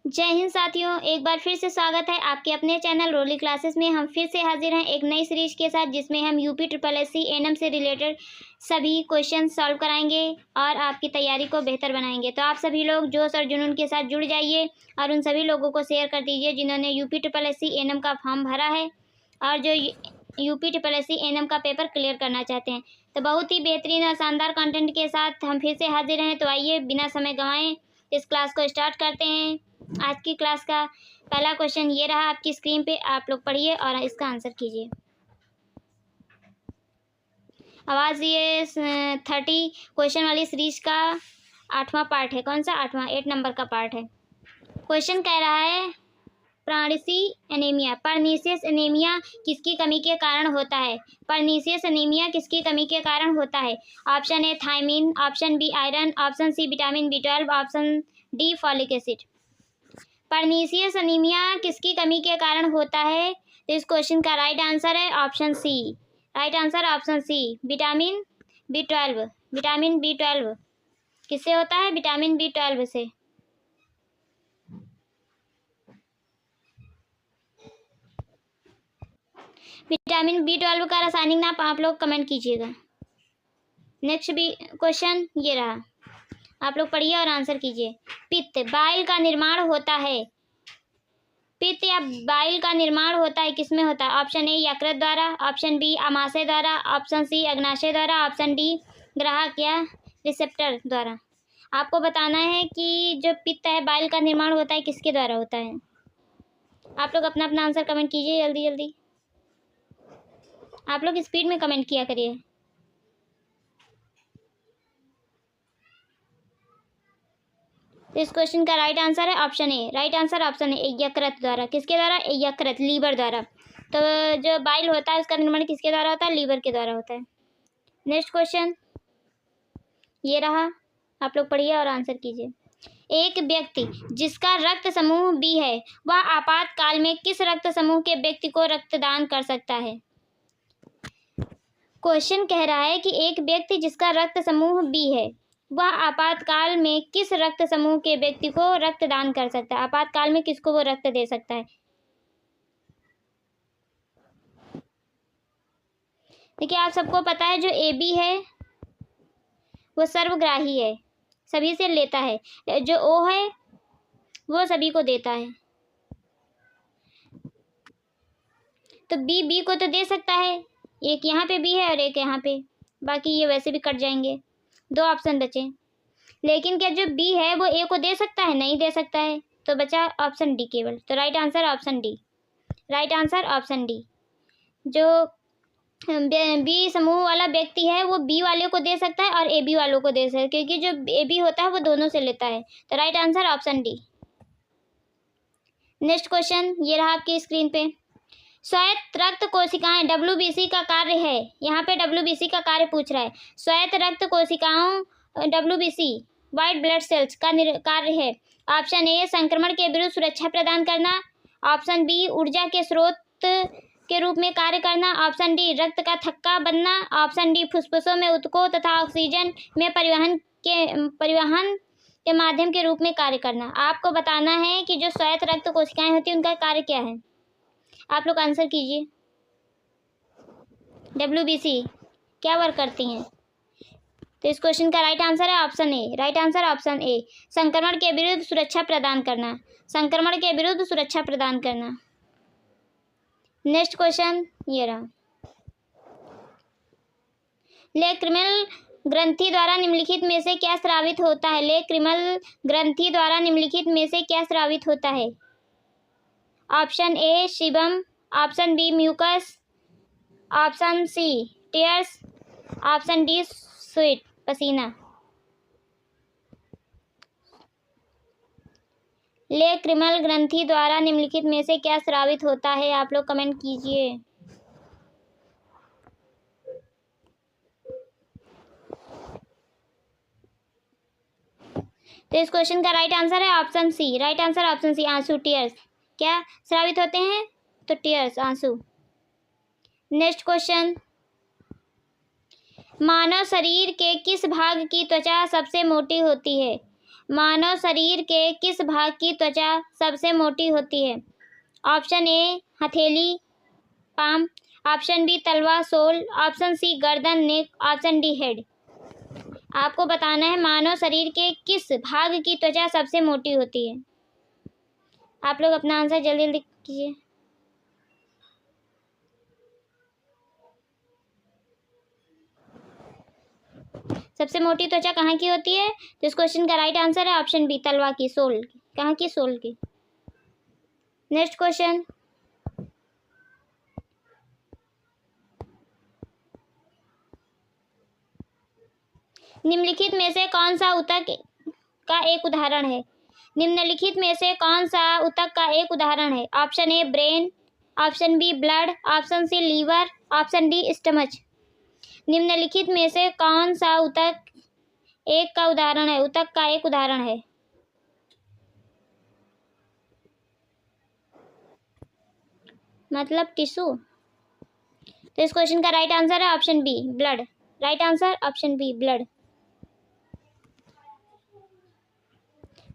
जय हिंद साथियों, एक बार फिर से स्वागत है आपके अपने चैनल रोली क्लासेस में। हम फिर से हाजिर हैं एक नई सीरीज के साथ, जिसमें हम यूपी ट्रिपल एससी एएनएम से रिलेटेड सभी क्वेश्चन सॉल्व कराएंगे और आपकी तैयारी को बेहतर बनाएंगे। तो आप सभी लोग जोश और जुनून के साथ जुड़ जाइए और उन सभी लोगों को शेयर कर दीजिए जिन्होंने यूपी ट्रिपल एससी एएनएम का फॉर्म भरा है और जो यूपी ट्रिपल एससी एएनएम का पेपर क्लियर करना चाहते हैं। तो बहुत ही बेहतरीन और शानदार कंटेंट के साथ हम फिर से हाजिर हैं। तो आइए बिना समय गंवाएं इस क्लास को स्टार्ट करते हैं। आज की क्लास का पहला क्वेश्चन ये रहा आपकी स्क्रीन पे, आप लोग पढ़िए और इसका आंसर कीजिए। आवाज़ ये 30 क्वेश्चन वाली सीरीज का 8वां पार्ट है। कौन सा 8वां? 8 नंबर का पार्ट है। क्वेश्चन कह रहा है पर्नीशियस एनीमिया किसकी कमी के कारण होता है? पर्नीशियस एनीमिया किसकी कमी के कारण होता है? Option a thiamine, option b iron, option c vitamin B12, option d folic acid. Pernicious anaemia किसकी कमी के कारण होता है? तो इस क्वेश्चन का राइट आंसर है ऑप्शन सी। Right answer option c, vitamin B12। Vitamin B12 किससे होता है? विटामिन B12 से। विटामिन B12 का रासायनिक नाम आप लोग कमेंट कीजिएगा। नेक्स्ट भी क्वेश्चन ये रहा, आप लोग पढ़िए और आंसर कीजिए। पित्त बाइल का निर्माण होता है। पित्त या बाइल का निर्माण होता है किसमें होता है? ऑप्शन ए यकृत द्वारा, ऑप्शन बी आमाशय द्वारा, ऑप्शन सी अग्नाशय द्वारा, ऑप्शन डी ग्राहक या रिसेप्टर द्वारा। आपको बताना है कि जो पित्त है, बाइल का निर्माण होता है, किसके द्वारा होता है। आप लोग अपना अपना आंसर कमेंट कीजिए जल्दी जल्दी। आप लोग स्पीड में कमेंट किया करिए। तो इस क्वेश्चन का राइट आंसर है option A. Right answer option ए, यकृत द्वारा। किसके द्वारा? यकृत, लीवर द्वारा। तो जो बाइल होता है उसका निर्माण किसके द्वारा होता है? लीवर के द्वारा होता है। नेक्स्ट क्वेश्चन ये रहा, आप लोग पढ़िए और आंसर कीजिए। एक व्यक्ति जिसका रक्त समूह बी है, वह आपातकाल में किस रक्त समूह के व्यक्ति को रक्तदान कर सकता है? क्वेश्चन कह रहा है कि एक व्यक्ति जिसका रक्त समूह बी है, वह आपातकाल में किस रक्त समूह के व्यक्ति को रक्तदान कर सकता है? आपातकाल में किसको वो रक्त दे सकता है? देखिए, आप सबको पता है जो AB है वो सर्वग्राही है, सभी से लेता है। जो O है वो सभी को देता है। तो B को तो दे सकता है, एक यहाँ पे B है और एक यहाँ पे, बाकी ये वैसे भी कट जाएंगे। 2 ऑप्शन बचे। लेकिन क्या जो B है वो A को दे सकता है? नहीं दे सकता है। तो बचा ऑप्शन डी केवल। तो right answer option D. Right answer option D. जो B समूह वाला व्यक्ति है वो B वाले को दे सकता है और AB वालों को दे सकता है, क्योंकि जो AB होता है वो दोनों से लेता है। तो right answer option D. Next question ये रहा आपकी स्क्रीन पे। स्वायत्त रक्त कोशिकाएं WBC का कार्य है। यहाँ पे WBC का कार्य पूछ रहा है। स्वायत्त रक्त कोशिकाओं WBC व्हाइट ब्लड सेल्स का कार्य है। ऑप्शन ए संक्रमण के विरुद्ध सुरक्षा प्रदान करना, ऑप्शन बी ऊर्जा के स्रोत के रूप में कार्य करना, ऑप्शन डी रक्त का थक्का बनना, ऑप्शन डी फुफ्फुसों में ऊतकों तथा ऑक्सीजन में परिवहन के माध्यम के रूप में कार्य करना। आपको बताना है कि जो स्वायत्त रक्त कोशिकाएं होती हैं उनका कार्य क्या है। आप लोग आंसर कीजिए। WBC क्या वर्क करती हैं? तो इस क्वेश्चन का राइट आंसर है option A. Right answer option ए, संक्रमण के विरुद्ध सुरक्षा प्रदान करना। संक्रमण के विरुद्ध सुरक्षा प्रदान करना। नेक्स्ट क्वेश्चन ये रहा। लेक्रिमल ग्रंथि द्वारा निम्नलिखित में से क्या स्रावित होता है? लेक्रिमल ग्रंथि द्वारा निम्नलिखित में से क्या स्रावित होता है? Option a sebum, option b mucus, option c tears, option d sweat, पसीना। लेक्रिमल ग्रंथि द्वारा निम्नलिखित में से क्या स्रावित होता है? आप लोग कमेंट कीजिए। तो इस क्वेश्चन का राइट आंसर है ऑप्शन सी। राइट आंसर ऑप्शन सी, आंसू, टीयर्स। क्या स्रावित होते हैं? तो टीयर्स, आंसू। नेक्स्ट क्वेश्चन, मानव शरीर के किस भाग की त्वचा सबसे मोटी होती है? मानव शरीर के किस भाग की त्वचा सबसे मोटी होती है? ऑप्शन ए हथेली पाम, ऑप्शन बी तलवा सोल, ऑप्शन सी गर्दन नेक, ऑप्शन डी हेड। आपको बताना है मानव शरीर के किस भाग की त्वचा सबसे मोटी होती है। आप लोग अपना आंसर जल्दी लिख कीजिए। सबसे मोटी त्वचा कहाँ की होती है? तो इस क्वेश्चन का राइट आंसर है ऑप्शन बी तलवा की, सोल की। कहाँ की? सोल की। नेक्स्ट क्वेश्चन, निम्नलिखित में से कौन सा ऊतक का एक उदाहरण है? निम्नलिखित में से कौन सा ऊतक का एक उदाहरण है? Option a brain, option b blood, option c liver, option d stomach. निम्नलिखित में से कौन सा ऊतक एक का उदाहरण है? ऊतक का एक उदाहरण है। मतलब टिश्यू। तो इस क्वेश्चन का राइट आंसर है option b blood. Right answer option b blood.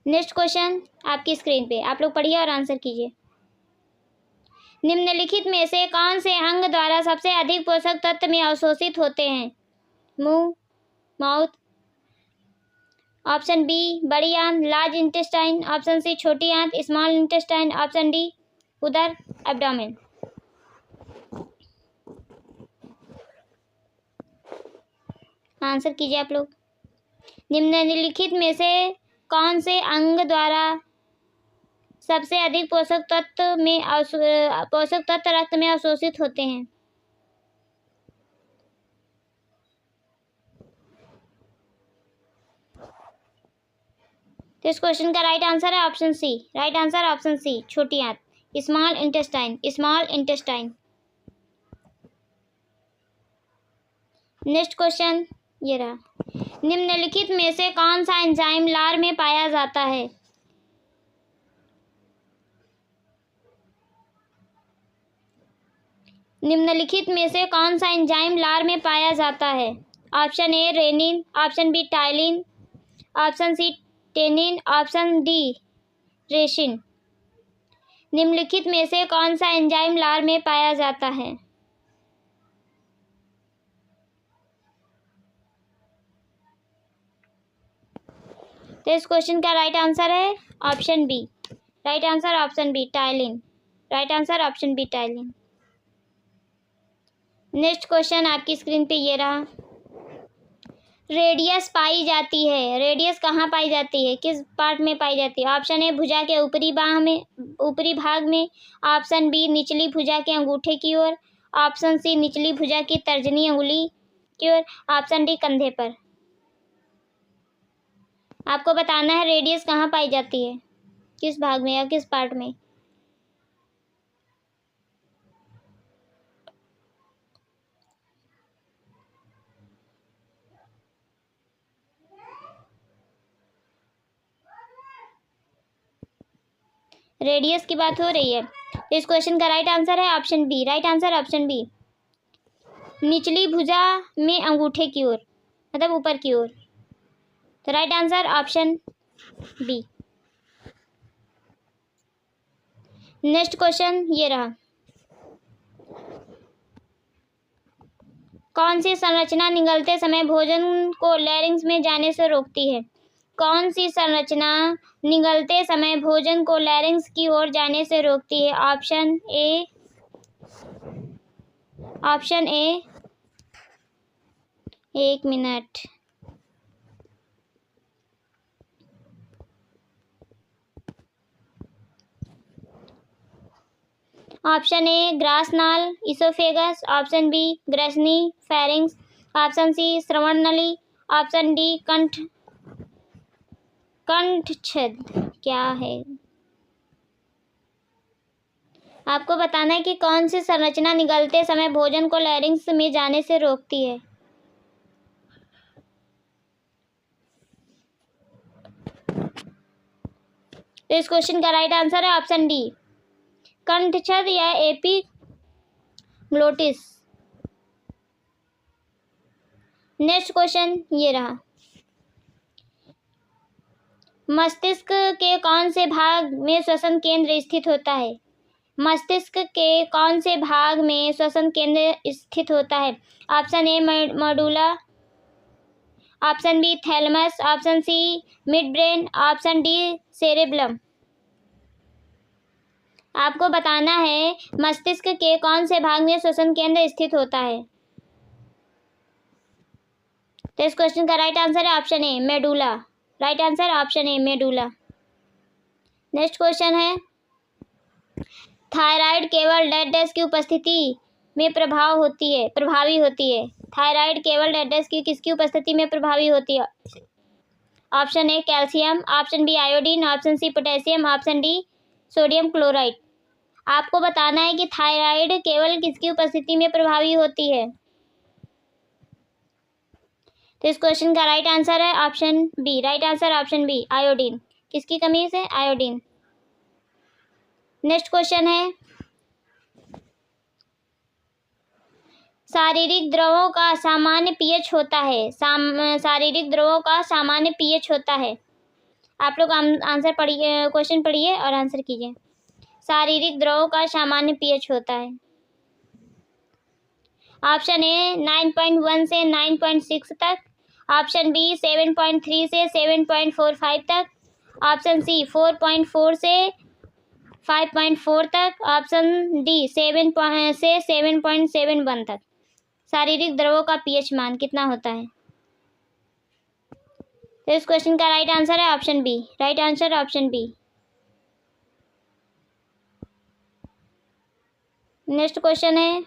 Next question आपकी स्क्रीन पे, आप लोग पढ़िए और आंसर कीजिए। निम्नलिखित में से कौन से अंग द्वारा सबसे अधिक पोषक तत्व में अवशोषित होते हैं? मुंह, माउथ, ऑप्शन बी बड़ी आंत लार्ज इंटेस्टाइन, ऑप्शन सी छोटी आंत स्मॉल इंटेस्टाइन, ऑप्शन डी उदर एब्डोमेन। आंसर कीजिए आप लोग। निम्नलिखित में से कौन से अंग द्वारा सबसे अधिक पोषक तत्व रक्त में अवशोषित होते हैं? तो इस क्वेश्चन का राइट आंसर है ऑप्शन सी। राइट आंसर ऑप्शन सी छोटी आंत small intestine, small intestine. Next question ये रहा, निम्नलिखित में से कौन सा एंजाइम लार में पाया जाता है? निम्नलिखित में से कौन सा एंजाइम लार में पाया जाता है? Option a renin, option B ptyalin, option c tannin, option d resin. निम्नलिखित में से कौन सा एंजाइम लार में पाया जाता है? तो इस क्वेश्चन का राइट आंसर है option B. Right answer option B ptyalin. Right answer option B ptyalin. Next question आपकी स्क्रीन पे ये रहा, रेडियस पाई जाती है, रेडियस कहाँ पाई जाती है? किस पार्ट में पाई जाती है? ऑप्शन ए भुजा के ऊपरी भाग में, ऑप्शन बी निचली भुजा के अंगूठे की ओर, ऑप्शन सी निचली भुजा की तर्जनी अंगुली की ओर, ऑप्शन डी कंधे पर। आपको बताना है रेडियस कहाँ पाई जाती है, किस भाग में या किस पार्ट में। रेडियस की बात हो रही है, तो इस क्वेश्चन का राइट आंसर है option B. Right answer option B निचली भुजा में अंगूठे की ओर, मतलब ऊपर की ओर। तो right answer option B. Next question ये रहा, कौन सी संरचना निगलते समय भोजन को लैरिंक्स में जाने से रोकती है? कौन सी संरचना निगलते समय भोजन को लैरिंक्स की ओर जाने से रोकती है? ऑप्शन ए एक मिनट, ऑप्शन ए ग्रासनाल इसोफेगस, ऑप्शन बी ग्रेसनी फेरिंग्स, ऑप्शन सी श्रवण नली, ऑप्शन डी कंठच्छेद। क्या है? आपको बताना है कि कौन सी संरचना निगलते समय भोजन को लैरिंक्स में जाने से रोकती है। तो इस क्वेश्चन का राइट आंसर है ऑप्शन डी कंठच्छेद या एपिग्लोटिस। नेक्स्ट क्वेश्चन ये रहा, मस्तिष्क के कौन से भाग में श्वसन केंद्र स्थित होता है? मस्तिष्क के कौन से भाग में श्वसन केंद्र स्थित होता है? Option A medulla, option B thalamus, option C mid brain, option D cerebrum. आपको बताना है मस्तिष्क के कौन से भाग में श्वसन केंद्र स्थित होता है। तो इस क्वेश्चन का राइट आंसर है option A medulla. Right answer option A medulla. Next question है, थायराइड केवल डेड डैश की उपस्थिति में प्रभावी होती है। थायराइड केवल डेड डैश की किसकी उपस्थिति में प्रभावी होती है? Option A calcium, option B iodine, option C potassium, option D sodium chloride. आपको बताना है कि थायराइड केवल किसकी उपस्थिति में प्रभावी होती है। तो इस क्वेश्चन का राइट आंसर है option B. Right answer option B iodine. किसकी कमी से? आयोडीन। नेक्स्ट क्वेश्चन है, शारीरिक द्रवों का सामान्य पीएच होता है। शारीरिक द्रवों का सामान्य पीएच होता है। आप लोग आंसर पढ़िए, क्वेश्चन पढ़िए और आंसर कीजिए। शारीरिक द्रवों का सामान्य पीएच होता है। ऑप्शन ए 9.1 से 9.6 तक, ऑप्शन बी 7.3 से 7.45 तक, ऑप्शन सी 4.4 से 5.4 तक, ऑप्शन डी 7 से 7.71 तक। शारीरिक द्रवों का पीएच मान कितना होता है? तो इस क्वेश्चन का राइट आंसर है option B. Right answer option B. Next question है,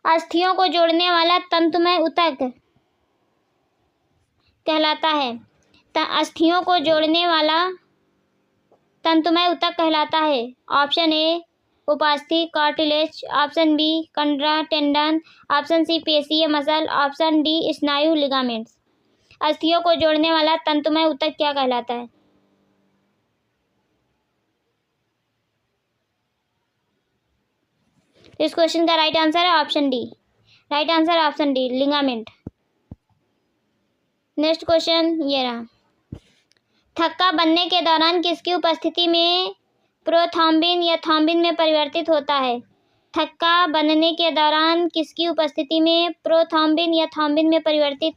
अस्थियों को जोड़ने वाला तंतुमय ऊतक कहलाता है। अस्थियों को जोड़ने वाला तंतुमय ऊतक कहलाता है। ऑप्शन ए उपास्थि कार्टिलेज, ऑप्शन बी कंडरा टेंडन, ऑप्शन सी पेशीय मसल, ऑप्शन डी स्नायु लिगामेंट्स। अस्थियों को जोड़ने वाला तंतुमय ऊतक क्या कहलाता है? इस क्वेश्चन का राइट आंसर है option D. Right answer option D ligament. Next question ये रहा, थक्का बनने के दौरान किसकी उपस्थिति में प्रोथ्रोम्बिन या थ्रोम्बिन में परिवर्तित होता है? थक्का बनने के दौरान किसकी उपस्थिति में प्रोथ्रोम्बिन या थ्रोम्बिन में परिवर्तित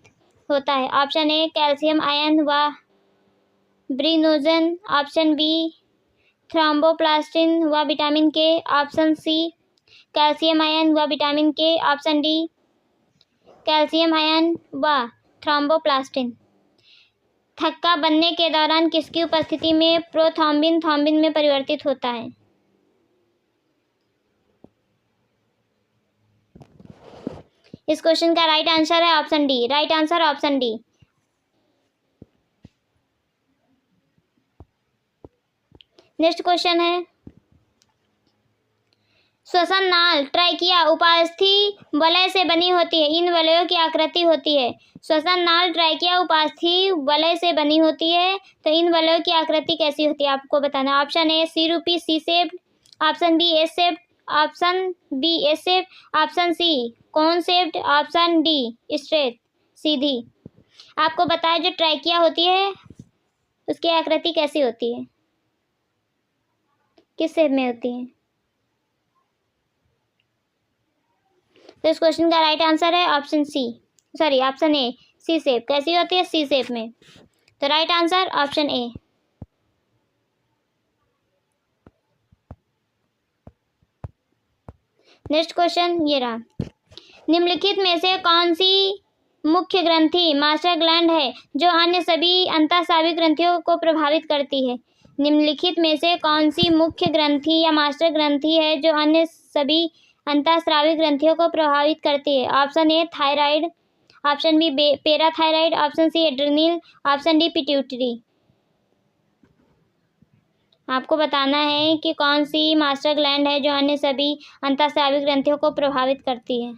होता है? ऑप्शन ए कैल्शियम आयन व ब्रिनोजन, ऑप्शन बी थ्रोम्बोप्लास्टिन व विटामिन के, ऑप्शन सी कैल्शियम आयन व विटामिन के, ऑप्शन डी कैल्शियम आयन व थ्रोम्बोप्लास्टिन। थक्का बनने के दौरान किसकी उपस्थिति में प्रोथ्रोम्बिन थ्रोम्बिन में परिवर्तित होता है? इस क्वेश्चन का राइट आंसर है option D. Right answer option D. Next question है, श्वसन नाल ट्रैकिया उपास्थि वलय से बनी होती है। इन वलयों की आकृति होती है। श्वसन नाल ट्रैकिया उपास्थि वलय से बनी होती है, तो इन वलयों की आकृति कैसी होती है आपको बताना। ऑप्शन ए सी रूपी C shaped, option B S shaped, option B S shaped, option C cone shaped, option D straight सीधी। आपको बताया जो ट्रैकिया होती है उसकी आकृति कैसी होती है, किस शेप में होती है? तो इस क्वेश्चन का राइट आंसर है ऑप्शन ए सी शेप। कैसी होती है? सी शेप में। तो राइट आंसर ऑप्शन ए। नेक्स्ट क्वेश्चन ये रहा, निम्नलिखित में से कौन सी मुख्य ग्रंथि मास्टर ग्लैंड है जो अन्य सभी अंतःस्रावी ग्रंथियों को प्रभावित करती है? निम्नलिखित में से कौन सी मुख्य ग्रंथि या मास्टर ग्रंथि है जो अन्य सभी अंतःस्रावी ग्रंथियों को प्रभावित करती है? Option A thyroid, option B parathyroid, option C adrenal, option D pituitary. आपको बताना है कि कौन सी मास्टर ग्लैंड है जो अन्य सभी अंतःस्रावी ग्रंथियों को प्रभावित करती है।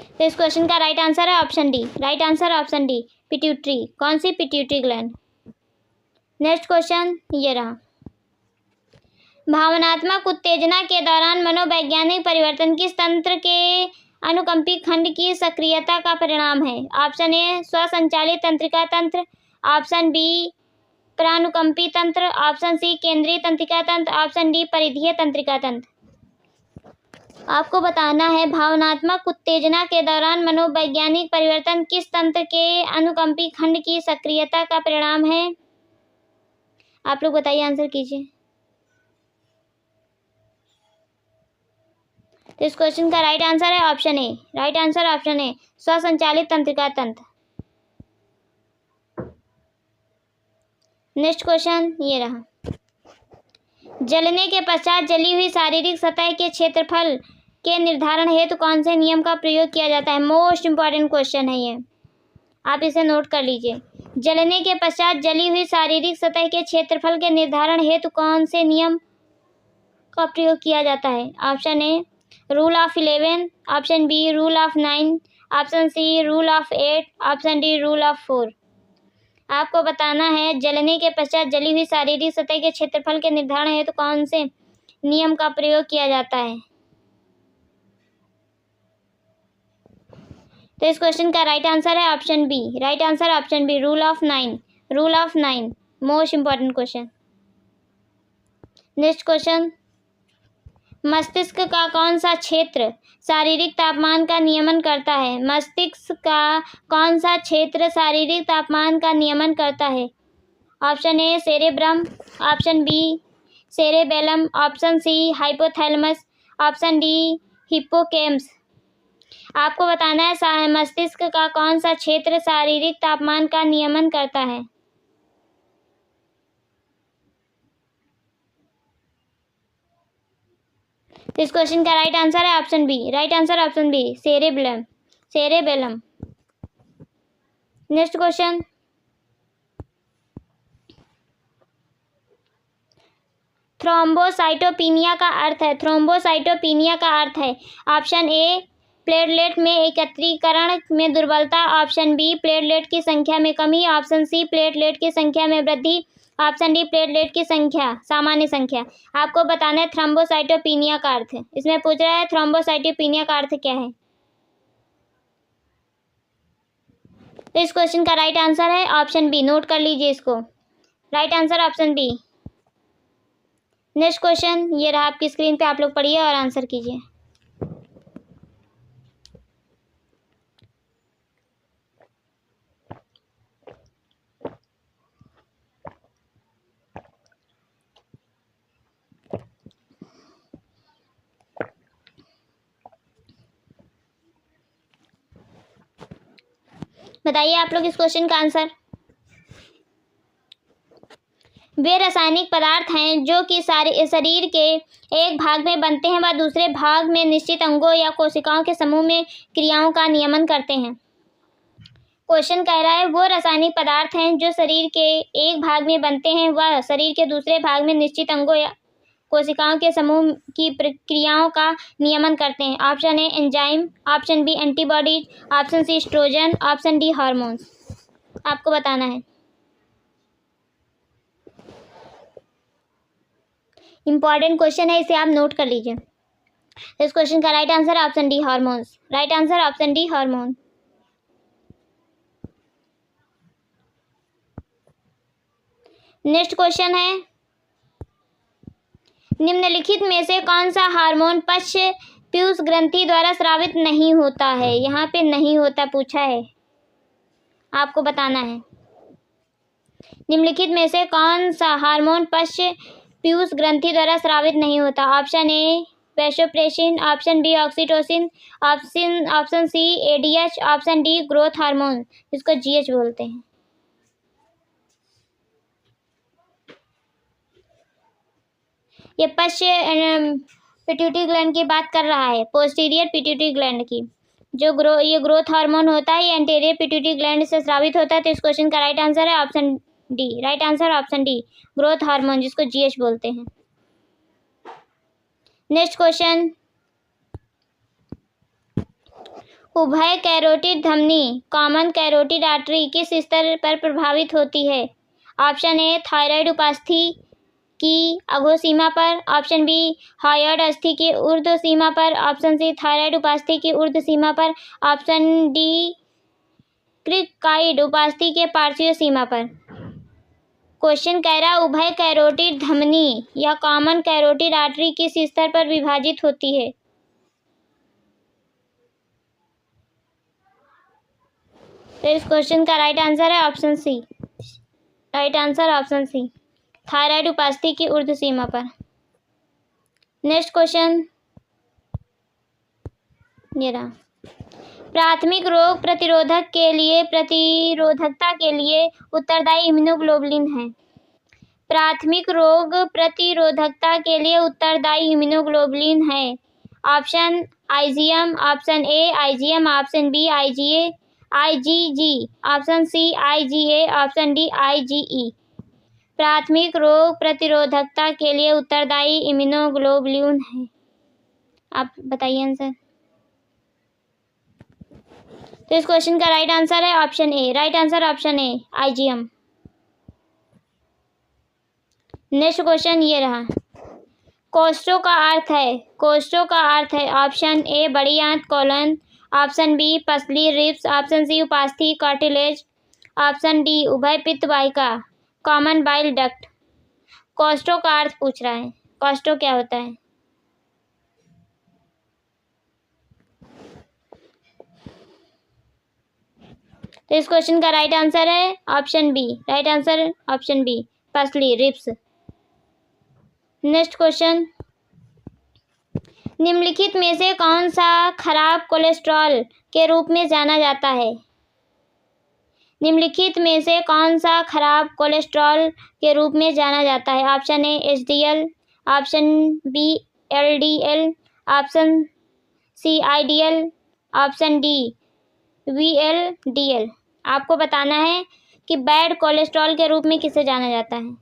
तो इस क्वेश्चन का राइट आंसर है option D. Right answer option D pituitary. कौन सी? Pituitary gland. नेक्स्ट क्वेश्चन ये रहा, भावनात्मक उत्तेजना के दौरान मनोवैज्ञानिक परिवर्तन किस तंत्र के अनुकंपी खंड की सक्रियता का परिणाम है? ऑप्शन ए स्वसंचालित तंत्रिका तंत्र, ऑप्शन बी प्रानुकंपी तंत्र, ऑप्शन सी केंद्रीय तंत्रिका तंत्र, ऑप्शन डी परिधीय तंत्रिका तंत्र। आपको बताना है भावनात्मक उत्तेजना के दौरान मनोवैज्ञानिक परिवर्तन किस तंत्र के अनुकंपी खंड की सक्रियता का परिणाम है? आप लोग बताइए, आंसर कीजिए। तो इस क्वेश्चन का राइट आंसर है option A. Right answer option A, स्वसंचालित तंत्रिका तंत्र। नेक्स्ट क्वेश्चन ये रहा। जलने के पश्चात जली हुई शारीरिक सतह के क्षेत्रफल के निर्धारण हेतु कौन से नियम का प्रयोग किया जाता है? मोस्ट इंपॉर्टेंट क्वेश्चन है ये, आप इसे नोट कर लीजिए। जलने के पश्चात जली हुई शारीरिक सतह के क्षेत्रफल के निर्धारण हेतु कौन से नियम का प्रयोग किया जाता है? Option A rule of 11, option B rule of 9, option C rule of 8, option D rule of 4। आपको बताना है जलने के पश्चात जली हुई शारीरिक सतह के क्षेत्रफल के निर्धारण हेतु कौन से नियम का प्रयोग किया जाता है? तो इस क्वेश्चन का राइट आंसर है option B. Right answer option B, rule of 9। Rule of 9 most important question. Next question, मस्तिष्क का कौन सा क्षेत्र शारीरिक तापमान का नियमन करता है? मस्तिष्क का कौन सा क्षेत्र शारीरिक तापमान का नियमन करता है? Option A cerebrum, option B cerebellum, option C hypothalamus, option D hippocampus. आपको बताना है मस्तिष्क का कौन सा क्षेत्र शारीरिक तापमान का नियमन करता है? तो इस क्वेश्चन का राइट आंसर है option B. Right answer option B, cerebellum. Cerebellum. Next question, thrombocytopenia का अर्थ है? थ्रोम्बोसाइटोपिनिया का अर्थ है ऑप्शन ए प्लेटलेट में एकत्रीकरण में दुर्बलता, ऑप्शन बी प्लेटलेट की संख्या में कमी, ऑप्शन सी प्लेटलेट की संख्या में वृद्धि, ऑप्शन डी प्लेटलेट की संख्या सामान्य संख्या। आपको बताना है थ्रोम्बोसाइटोपिनिया का अर्थ है। इसमें पूछ रहा है थ्रोम्बोसाइटोपिनिया का अर्थ क्या है? तो इस क्वेश्चन का राइट आंसर है ऑप्शन बी। नोट कर लीजिए इसको, right answer option B. Next question ये रहा आपकी स्क्रीन पे, आप लोग पढ़िए और आंसर कीजिए। बताइए आप लोग इस क्वेश्चन का आंसर। वे रासायनिक पदार्थ हैं जो कि शरीर के एक भाग में बनते हैं व दूसरे भाग में निश्चित अंगों या कोशिकाओं के समूह में क्रियाओं का नियमन करते हैं। क्वेश्चन कह रहा है वो रासायनिक पदार्थ हैं जो शरीर के एक भाग में बनते हैं व शरीर के दूसरे भाग में निश्चित अंगों या कोशिकाओं के समूह की प्रक्रियाओं का नियमन करते हैं। Option A enzyme, option B antibodies, option C oestrogen, option D hormones. आपको बताना है। इंपॉर्टेंट क्वेश्चन है, इसे आप नोट कर लीजिए। इस क्वेश्चन का right answer option D hormones. Right answer option D hormone. Next question है, निम्नलिखित में से कौन सा हार्मोन पश्च पीयूष ग्रंथि द्वारा स्रावित नहीं होता है? यहाँ पे नहीं होता पूछा है, आपको बताना है। निम्नलिखित में से कौन सा हार्मोन पश्च पीयूष ग्रंथि द्वारा स्रावित नहीं होता? Option A vasopressin, option B oxytocin, option C ADH, option D growth hormone, जिसको जीएच बोलते हैं। ये पश्च पिट्यूटरी ग्लैंड की बात कर रहा है, पोस्टीरियर पिट्यूटरी ग्लैंड की। जो ये ग्रोथ हार्मोन होता है ये एंटीरियर पिट्यूटरी ग्लैंड से स्रावित होता है। तो इस क्वेश्चन का राइट आंसर है option D. Right answer option D growth hormone, जिसको जीएच बोलते हैं। नेक्स्ट क्वेश्चन, उभय कैरोटिड धमनी कॉमन कैरोटिड आर्टरी किस स्तर पर प्रभावित होती है? ऑप्शन ए थायराइड उपास्थि, की अघो सीमा पर, ऑप्शन बी हायोइड अस्थि की ऊर्ध्व सीमा पर, ऑप्शन सी थायराइड उपास्थि की ऊर्ध्व सीमा पर, ऑप्शन डी क्रिकाइड उपास्थि के पार्श्वीय सीमा पर। क्वेश्चन कह रहा है उभय कैरोटिड धमनी या कॉमन कैरोटिड आर्टरी किस स्तर पर विभाजित होती है। तो इस क्वेश्चन का राइट आंसर है ऑप्शन सी। Right answer option C, thyroid उपास्थि की ऊर्ध्व सीमा पर। नेक्स्ट क्वेश्चन ये रहा। प्राथमिक रोग प्रतिरोधकता के लिए उत्तरदायी इम्यूनोग्लोबुलिन है। प्राथमिक रोग प्रतिरोधकता के लिए उत्तरदायी इम्यूनोग्लोबुलिन है। Option IgM, option A IgM, option B IgA IgG, option C IgA, option D IgE. प्राथमिक रोग प्रतिरोधकता के लिए उत्तरदायी इम्यूनोग्लोबुलिन है। आप बताइए आंसर। तो इस क्वेश्चन का राइट आंसर है option A. Right answer option A IgM. Next question ये रहा। कोष्ठों का अर्थ है ऑप्शन ए बड़ी आंत कोलन, ऑप्शन बी पसली रिब्स, ऑप्शन सी उपास्थि कार्टिलेज, ऑप्शन डी उभय पित्त वाहिका कॉमन बाइल डक्ट। कोष्ठों का अर्थ पूछ रहा है। कोष्ठों क्या होता है। तो इस क्वेश्चन का राइट आंसर है option B. Right answer option B पसली रिब्स। नेक्स्ट क्वेश्चन, निम्नलिखित में से कौन सा खराब कोलेस्ट्रॉल के रूप में जाना जाता है। निम्नलिखित में से कौन सा खराब कोलेस्ट्रॉल के रूप में जाना जाता है। Option A HDL, option B LDL, option C IDL, option D VLDL. आपको बताना है कि बैड कोलेस्ट्रॉल के रूप में किसे जाना जाता है।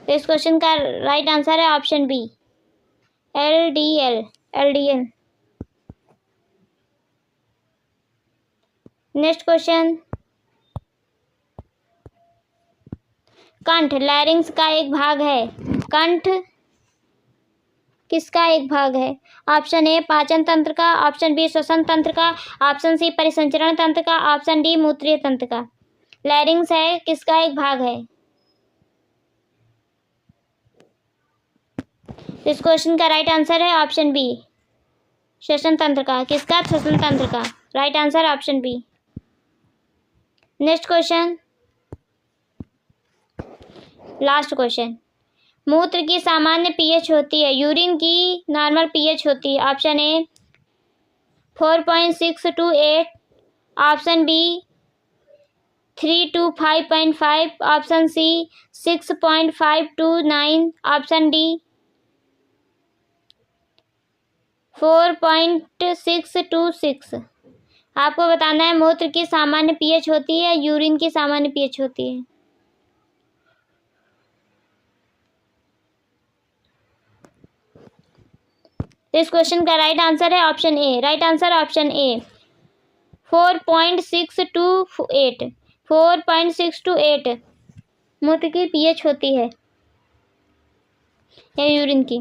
तो इस क्वेश्चन का राइट आंसर है option B LDL. Next question, कंठ लैरिंग्स का एक भाग है। कंठ किसका एक भाग है। ऑप्शन ए पाचन तंत्र का, ऑप्शन बी श्वसन तंत्र का, ऑप्शन सी परिसंचरण तंत्र का, ऑप्शन डी मूत्रीय तंत्र का। लैरिंग्स है किसका एक भाग है। इस क्वेश्चन का राइट आंसर है ऑप्शन बी श्वसन तंत्र का। किसका, श्वसन तंत्र का। Right answer option B. Next question, last question, मूत्र की सामान्य पीएच होती है, यूरिन की नॉर्मल पीएच होती है। Option A 4.6 to 8, option B 3 to 5.5, option C 6.5 to 9, option D 4.6 to 6। आपको बताना है मूत्र की सामान्य पीएच होती है, यूरिन की सामान्य पीएच होती है। तो इस क्वेश्चन का राइट आंसर है option A. Right answer option A 4.6 to 8। 4.6 to 8 मूत्र की पीएच होती है या यूरिन की।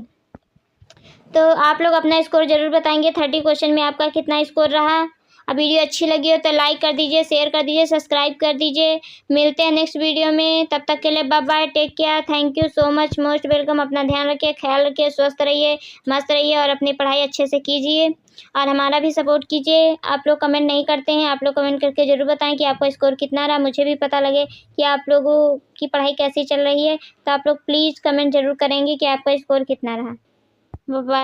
तो आप लोग अपना स्कोर जरूर बताएंगे 30 क्वेश्चन में आपका कितना स्कोर रहा। अब वीडियो अच्छी लगी हो तो लाइक कर दीजिए, शेयर कर दीजिए, सब्सक्राइब कर दीजिए। मिलते हैं नेक्स्ट वीडियो में, तब तक के लिए bye bye, take care, thank you so much, most welcome. अपना ध्यान रखिए, ख्याल रखिए, स्वस्थ रहिए, मस्त रहिए और अपनी पढ़ाई अच्छे से कीजिए और हमारा भी सपोर्ट कीजिए। आप लोग कमेंट नहीं करते हैं, आप लोग कमेंट करके ज़रूर बताएं कि आपका स्कोर कितना रहा, मुझे भी पता लगे कि आप लोगों की पढ़ाई कैसी चल रही है। तो आप लोग प्लीज़ कमेंट ज़रूर करेंगे कि आपका स्कोर कितना रहा। Bye bye.